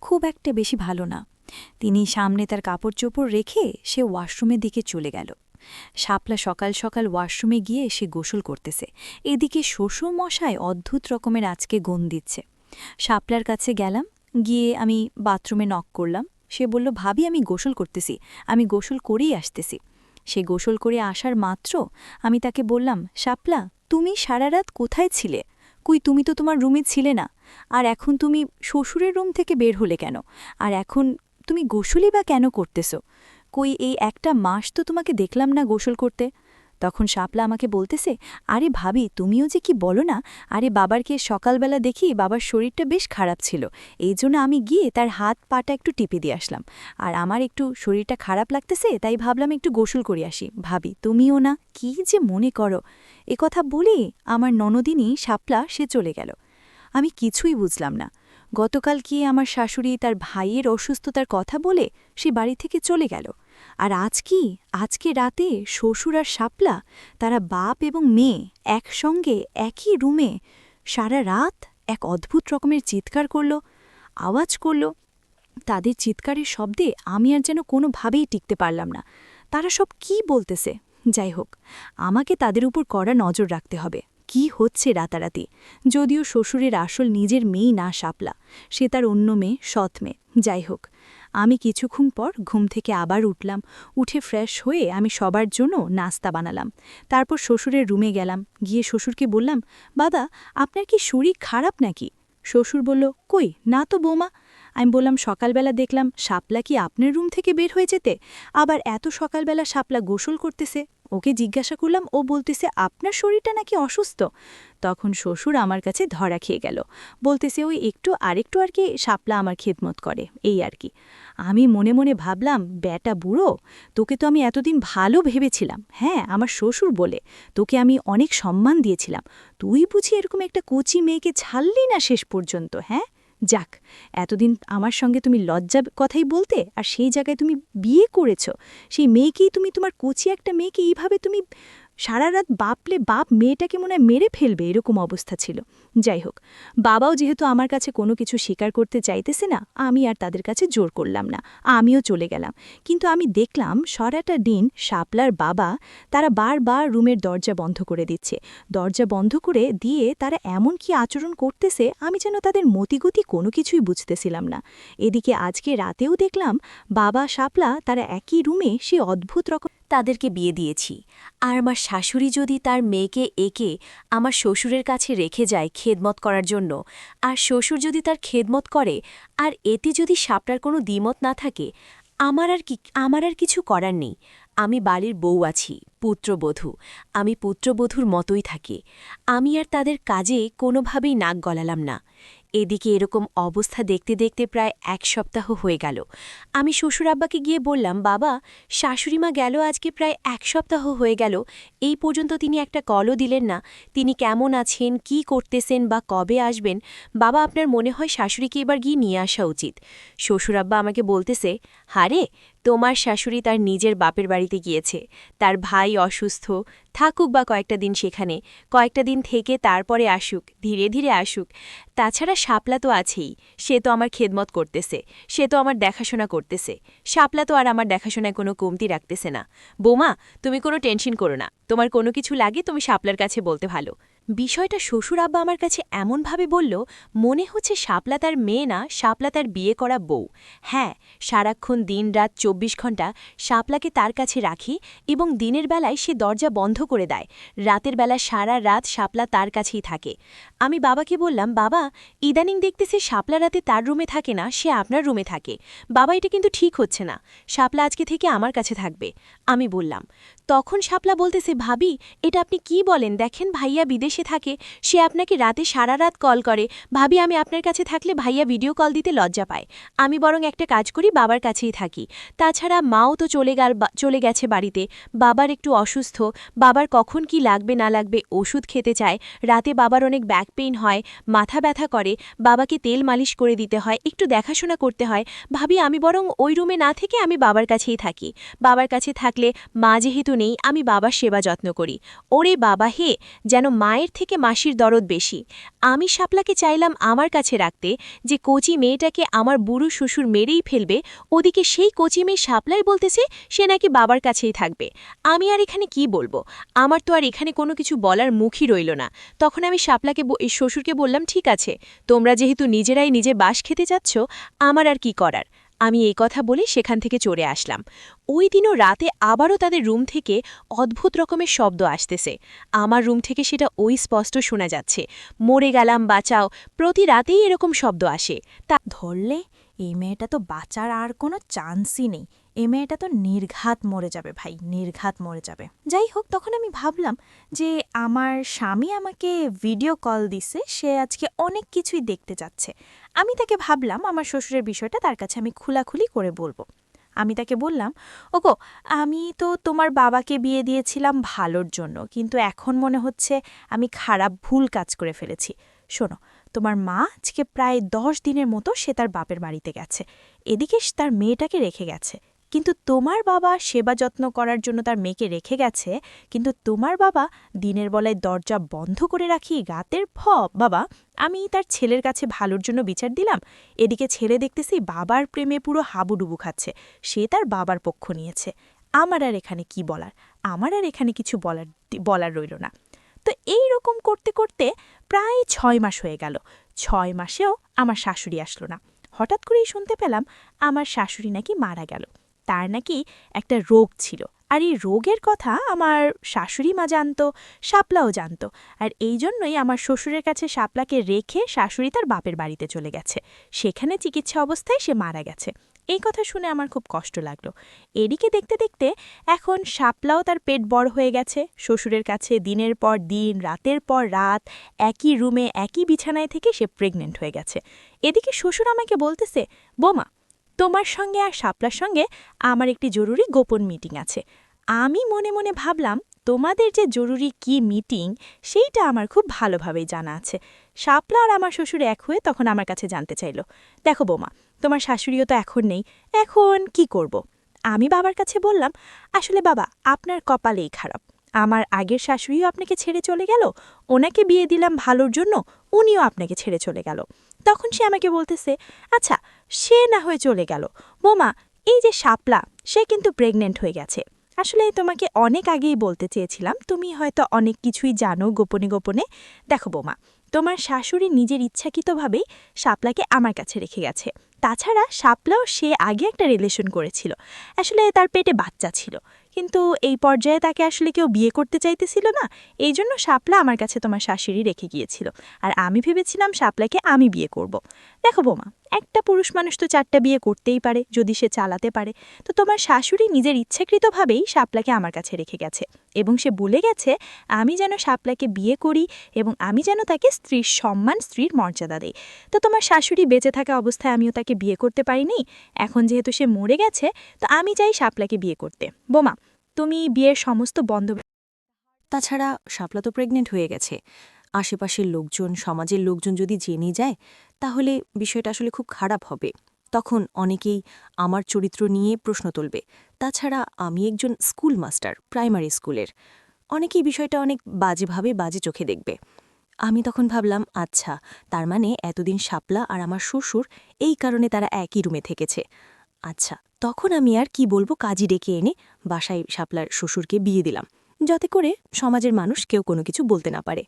খুব একটা বেশি ভালো না। তিনি সামনে তার কাপড় চোপড় রেখে সে ওয়াশরুমের দিকে চলে গেল। শাপলা সকাল সকাল ওয়াশরুমে গিয়ে সে গোসল করতেছে। এদিকে শ্বশুর মশাই অদ্ভুত রকমের আজকে গুণ দিচ্ছে। শাপলার কাছে গেলাম, গিয়ে আমি বাথরুমে নক করলাম। সে বলল, ভাবি আমি গোসল করতেছি, আমি গোসল করেই আসতেছি। সে গোসল করে আসার মাত্র আমি তাকে বললাম, শাপলা তুমি সারা রাত কোথায় ছিলে? কই তুমি তো তোমার রুমে ছিলে না, আর এখন তুমি শ্বশুরের রুম থেকে বের হলে কেন? আর এখন তুমি গোসলই বা কেন করতেছ? কই এই একটা মাস তো তোমাকে দেখলাম না গোসল করতে। তখন শাপলা আমাকে বলতেছে, আরে ভাবি তুমিও যে কি বলো না, আরে বাবারকে সকালবেলা দেখি বাবার শরীরটা বেশ খারাপ ছিল, এই জন্য আমি গিয়ে তার হাত পাটা একটু টিপে দিয়ে আসলাম, আর আমার একটু শরীরটা খারাপ লাগতেছে তাই ভাবলাম একটু গোসল করে আসি। ভাবি তুমিও না, কি যে মনে করো। কথা বলি আমার ননদিনী শাপলা সে চলে গেল। আমি কিছুই বুঝলাম না। গতকাল কি আমার শাশুড়ি তার ভাইয়ের অসুস্থতার কথা বলে সে বাড়ি থেকে চলে গেল, আর আজকে রাতে শ্বশুর আর শাপলা তারা বাপ এবং মেয়ে একসঙ্গে একই রুমে সারা রাত এক অদ্ভুত রকমের চিৎকার করল, আওয়াজ করল। তাদের চিৎকারের শব্দে আমি আর যেন কোনোভাবেই টিকতে পারলাম না। তারা সব কি বলতেছে? যাই হোক, আমাকে তাদের উপর কড়া নজর রাখতে হবে। কি হচ্ছে রাতারাতি? যদিও শ্বশুরের আসল নিজের মেয়েই না শাপলা, সে তার অন্য মেয়ে, সৎ মেয়ে। যাই হোক, আমি কিছুক্ষণ পর ঘুম থেকে আবার উঠলাম। উঠে ফ্রেশ হয়ে আমি সবার জন্য নাস্তা বানালাম। তারপর শ্বশুরের রুমে গেলাম। গিয়ে শ্বশুরকে বললাম, বাবা আপনার কি শরীর খারাপ নাকি? শ্বশুর বলল, কই না তো বৌমা। আমি বললাম, সকালবেলা দেখলাম শাপলা কি আপনার রুম থেকে বের হয়ে যেতে, আবার এত সকালবেলা শাপলা গোসল করতেছে। ওকে জিজ্ঞাসা করলাম, ও বলতেছে আপনার শরীরটা নাকি অসুস্থ। তখন শ্বশুর আমার কাছে ধরা খেয়ে গেল, বলতেছে ওই একটু আরেকটু আর কি শাপলা আমার খেদমত করে, এই আর কি। আমি মনে মনে ভাবলাম, ব্যাটা বুড়ো, তোকে তো আমি এতদিন ভালো ভেবেছিলাম, হ্যাঁ আমার শ্বশুর বলে তোকে আমি অনেক সম্মান দিয়েছিলাম, তুই বুঝি এরকম একটা কচি মেয়েকে ছাড়লি না শেষ পর্যন্ত? হ্যাঁ যাক, এতদিন আমার সঙ্গে তুমি লজ্জা কথাই বলতে, আর সেই জায়গায় তুমি বিয়ে করেছ সেই মেয়েকেই, তুমি তোমার কচি একটা মেয়েকে এইভাবে তুমি সারা রাত বাপলে বাপ মেয়েটাকে মনে হয় মেরে ফেলবে, এরকম অবস্থা ছিল। যাই হোক, বাবাও যেহেতু আমার কাছে কোনো কিছু স্বীকার করতে চাইতেছে না, আমি আর তাদের কাছে জোর করলাম না, আমিও চলে গেলাম। কিন্তু আমি দেখলাম সারাটা দিন শাপলার বাবা তারা বারবার রুমের দরজা বন্ধ করে দিচ্ছে। দরজা বন্ধ করে দিয়ে তারা এমন কি আচরণ করতেছে, আমি যেন তাদের মতিগতি কোনো কিছুই বুঝতেছিলাম না। এদিকে আজকে রাতেও দেখলাম বাবা শাপলা তারা একই রুমে সে অদ্ভুত রকম তাদেরকে বিয়ে দিয়েছি, আর আমার শাশুড়ি যদি তার মেয়েকে একে আমার শ্বশুরের কাছে রেখে যায় খেদমত করার জন্য, আর শ্বশুর যদি তার খেদমত করে, আর এতে যদি শাপটার কোনো দ্বিমত না থাকে, আমার আর কিছু করার নেই। আমি বাড়ির বউ আছি, পুত্রবধূ, আমি পুত্রবধূর মতোই থাকি। আমি আর তাদের কাজে কোনোভাবেই নাক গলালাম না। এদিকে এরকম অবস্থা দেখতে দেখতে প্রায় 1 সপ্তাহ হয়ে গেল। আমি শ্বশুর আব্বাকে গিয়ে বললাম, বাবা শাশুড়িমা গেল আজকে প্রায় 1 সপ্তাহ হয়ে গেল, এই পর্যন্ত তিনি একটা কলও দিলেন না, তিনি কেমন আছেন, কি করতেছেন বা কবে আসবেন। বাবা আপনার মনে হয় শাশুড়িকে এবার গিয়ে নিয়ে আসা উচিত। শ্বশুর আব্বা আমাকে বলতেছে, হারে তোমার শাশুড়ি তার নিজের বাপের বাড়িতে গিয়েছে, তার ভাই অসুস্থ, থাকুক বা কয়েকটা দিন সেখানে, কয়েকটা দিন থেকে তারপরে আসুক, ধীরে ধীরে আসুক। তাছাড়া শাপলা তো আছেই, সে তো আমার খেদমত করতেছে, সে তো আমার দেখাশোনা করতেছে, শাপলা তো আর আমার দেখাশোনায় কোনো কমতি রাখতেছে না। বৌমা তুমি কোনো টেনশন করো না, তোমার কোনো কিছু লাগে তুমি শাপলার কাছে বলতে ভালো। বিষয়টা শ্বশুর আব্বা আমার কাছে এমনভাবে বলল, মনে হচ্ছে শাপলা তার মেয়ে না, শাপলা তার বিয়ে করা বউ। হ্যাঁ, সারাক্ষণ দিন-রাত 24 ঘণ্টা শাপলাকে তার কাছে রাখি, এবং দিনের বেলায় সে দরজা বন্ধ করে দেয়, রাতের বেলা সারা রাত শাপলা তার কাছেই থাকে। আমি বাবাকে বললাম, বাবা ইদানিং দেখতেছে শাপলা রাতে তার রুমে থাকে না, সে আপনার রুমে থাকে। বাবা এটা কিন্তু ঠিক হচ্ছে না, শাপলা আজকে থেকে আমার কাছে থাকবে, আমি বললাম। তখন শাপলা বলতেছে, ভাবি এটা আপনি কি বলেন, দেখেন ভাইয়া বিদেশে থাকে, সে আপনাকে রাতে সারা রাত কল করে, ভাবি আমি আপনার কাছে থাকলে ভাইয়া ভিডিও কল দিতে লজ্জা পায়, আমি বরং একটা কাজ করি বাবার কাছেই থাকি। তাছাড়া মাও তো চলে গেছে বাড়িতে, বাবার একটু অসুস্থ, বাবার কখন কি লাগবে না লাগবে ওষুধ খেতে চায়, রাতে বাবার অনেক ব্যাক পেইন হয়, মাথা ব্যথা করে, বাবাকে তেল মালিশ করে দিতে হয়, একটু দেখাশোনা করতে হয়, ভাবি আমি বরং ওই রুমে না থেকে আমি বাবার কাছেই থাকি। বাবার কাছে থাকলে মা যেহেতু নেই, আমি বাবার সেবা যত্ন করি। ওরে বাবা হে, যেন মায়ের মায়ের থেকে মাসির দরদ বেশি। আমি শাপলাকে চাইলাম আমার কাছে রাখতে, যে কচি মেয়েটাকে আমার বুড়ো শ্বশুর মেরেই ফেলবে, ওদিকে সেই কচি মেয়ে শাপলাই বলতেছে সে নাকি বাবার কাছেই থাকবে। আমি আর এখানে কি বলবো? আমার তো আর এখানে কোনো কিছু বলার মুখই রইল না। তখন আমি শাপলাকে শ্বশুরকে বললাম, ঠিক আছে, তোমরা যেহেতু নিজেরাই নিজে বাস খেতে যাচ্ছ, আমার আর কি করার। আমি এই কথা বলে সেখান থেকে চলে আসলাম। ওই দিনও রাতে আবারও তাদের রুম থেকে অদ্ভুত রকমের শব্দ আসতেছে। আমার রুম থেকে সেটা ওই স্পষ্ট শোনা যাচ্ছে, মরে গেলাম বাঁচাও, প্রতি রাতেই এরকম শব্দ আসে। ধরলে এই মেয়েটা তো বাঁচার আর কোনো চান্সই নেই। এই মেয়েটা তো নির্ঘাত মরে যাবে ভাই, নির্ঘাত মরে যাবে। যাই হোক, তখন আমি ভাবলাম যে আমার স্বামী আমাকে ভিডিও কল দিছে, সে আজকে অনেক কিছুই দেখতে যাচ্ছে। আমি তাকে ভাবলাম আমার শ্বশুরের বিষয়টা তার কাছে আমি খোলাখুলি করে বলবো। আমি তাকে বললাম, ওগো, আমি তো তোমার বাবাকে বিয়ে দিয়েছিলাম ভালোর জন্য, কিন্তু এখন মনে হচ্ছে আমি খারাপ ভুল কাজ করে ফেলেছি। শোনো, তোমার মা আজকে প্রায় 10 দিনের মতো সে তার বাপের বাড়িতে গেছে, এদিকে তার মেয়েটাকে রেখে গেছে। কিন্তু তোমার বাবা সেবা যত্ন করার জন্য তার মেয়েকে রেখে গেছে, কিন্তু তোমার বাবা দিনের বেলায় দরজা বন্ধ করে রাখি রাতের বাবা, আমি তার ছেলের কাছে ভালোর জন্য বিচার দিলাম, এদিকে ছেলে দেখতেছি বাবার প্রেমে পুরো হাবুডুবু খাচ্ছে, সে তার বাবার পক্ষ নিয়েছে। আমার আর এখানে কি বলার? আমার আর এখানে কিছু বলার রইল না। তো এই রকম করতে করতে প্রায় 6 মাস হয়ে গেল। 6 মাসেও আমার শাশুড়ি আসলো না। হঠাৎ করেই শুনতে পেলাম আমার শাশুড়ি নাকি মারা গেল। তার নাকি একটা রোগ ছিল, আর এই রোগের কথা আমার শাশুড়ি মা জানত, শাপলাও জানত। আর এই জন্যই আমার শ্বশুরের কাছে শাপলাকে রেখে শাশুড়ি তার বাপের বাড়িতে চলে গেছে। সেখানে চিকিৎসা অবস্থায় সে মারা গেছে। এই কথা শুনে আমার খুব কষ্ট লাগলো। এদিকে দেখতে দেখতে এখন শাপলাও তার পেট বড় হয়ে গেছে, শ্বশুরের কাছে দিনের পর দিন রাতের পর রাত একই রুমে একই বিছানায় থেকে সে প্রেগনেন্ট হয়ে গেছে। এদিকে শ্বশুর আমাকে বলতেছে, বোমা, তোমার সঙ্গে আর শাপলার সঙ্গে আমার একটি জরুরি গোপন মিটিং আছে। আমি মনে মনে ভাবলাম, তোমাদের যে জরুরি কি মিটিং সেইটা আমার খুব ভালোভাবেই জানা আছে। শাপলা আর আমার শ্বশুর এক হয়ে তখন আমার কাছে জানতে চাইল, দেখো বোমা, তোমার শাশুড়িও তো এখন নেই, এখন কি করব? আমি বাবার কাছে বললাম, আসলে বাবা, আপনার কপালেই খারাপ। আমার আগের শাশুড়িও আপনাকে ছেড়ে চলে গেল, ওনাকে বিয়ে দিলাম ভালোর জন্য, উনিও আপনাকে ছেড়ে চলে গেল। তখন সে আমাকে বলতেছে, আচ্ছা, সে না হয়ে চলে গেল, বোমা, এই যে শাপলা, সে কিন্তু প্রেগনেন্ট হয়ে গেছে। আসলে তোমাকে অনেক আগেই বলতে চেয়েছিলাম, তুমি হয়তো অনেক কিছুই জানো গোপনে গোপনে। দেখো বোমা, তোমার শাশুড়ি নিজের ইচ্ছাকৃতভাবেই শাপলাকে আমার কাছে রেখে গেছে। তাছাড়া শাপলাও সে আগে একটা রিলেশন করেছিল, আসলে তার পেটে বাচ্চা ছিল, কিন্তু এই পর্যায়ে তাকে আসলে কেউ বিয়ে করতে চাইতেছিল না, এই জন্য শাপলা আমার কাছে তোমার শাশুড়ি রেখে গিয়েছিল, আর আমি ভেবেছিলাম শাপলাকে আমি বিয়ে করব। দেখো বোমা, একটা পুরুষ মানুষ তো 4টা বিয়ে করতেই পারে যদি সে চালাতে পারে। তো তোমার শাশুড়ি নিজের ইচ্ছাকৃতভাবেই শাপলাকে আমার কাছে রেখে গেছে, এবং সে বলে গেছে আমি যেন শাপলাকে বিয়ে করি এবং আমি যেন তাকে স্ত্রীর সম্মান, স্ত্রীর মর্যাদা দেই। তো তোমার শাশুড়ি বেঁচে থাকা অবস্থায় আমিও তাকে বিয়ে করতে পারিনি, এখন যেহেতু সে মরে গেছে তো আমি চাই শাপলাকে বিয়ে করতে। বোমা, তুমি বিয়ের সমস্ত বন্ধ। তাছাড়া শাপলা তো প্রেগনেন্ট হয়ে গেছে, আশেপাশের লোকজন, সমাজের লোকজন যদি জেনে যায় তাহলে বিষয়টা আসলে খুব খারাপ হবে। তখন অনেকেই আমার চরিত্র নিয়ে প্রশ্ন তুলবে। তাছাড়া আমি একজন স্কুল মাস্টার, প্রাইমারি স্কুলের, অনেকেই বিষয়টা অনেক বাজেভাবে, বাজে চোখে দেখবে। আমি তখন ভাবলাম, আচ্ছা, তার মানে এতদিন শাপলা আর আমার শ্বশুর এই কারণে তারা একই রুমে থেকেছে। আচ্ছা, তখন আমি আর কি বলবো, কাজী ডেকে এনে বাসায় শাপলার শ্বশুরকে বিয়ে দিলাম, যাতে করে সমাজের মানুষ কেউ কোনো কিছু বলতে না পারে।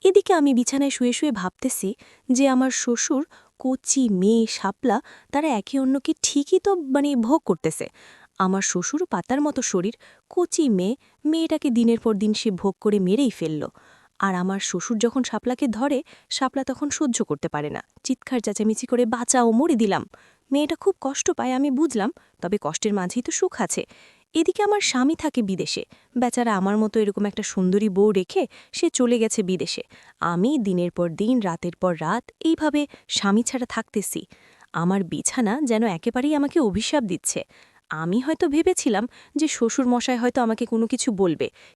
এদিকে আমি বিছানায় শুয়ে শুয়ে ভাবতেছি যে আমার শ্বশুর, কচি মেয়ে শাপলা, তারা একে অন্যকে ঠিকই তো ভোগ করতেছে। আমার শ্বশুর পাতার মতো শরীর, কচি মেয়েটাকে দিনের পর দিন সে ভোগ করে মেরেই ফেলল। আর আমার শ্বশুর যখন শাপলাকে ধরে, শাপলা তখন সহ্য করতে পারে না, চিৎকার চেঁচামেচি করে বাঁচাও, মরে দিলাম। মেয়েটা খুব কষ্ট পায় আমি বুঝলাম, তবে কষ্টের মাঝেই তো সুখ আছে। এদিকে আমার স্বামী থাকে বিদেশে, বেচারা আমার মতো এরকম একটা সুন্দরী বউ রেখে সে চলে গেছে বিদেশে। আমি দিনের পর দিন, রাতের পর রাত এইভাবে স্বামী ছাড়া থাকতেছি। আমার বিছানা যেন একেবারেই আমাকে অভিশাপ দিচ্ছে। আমি হয়তো ভেবেছিলাম যে শ্বশুর মশাই হয়তো আমাকে কোনো কিছু বলবে,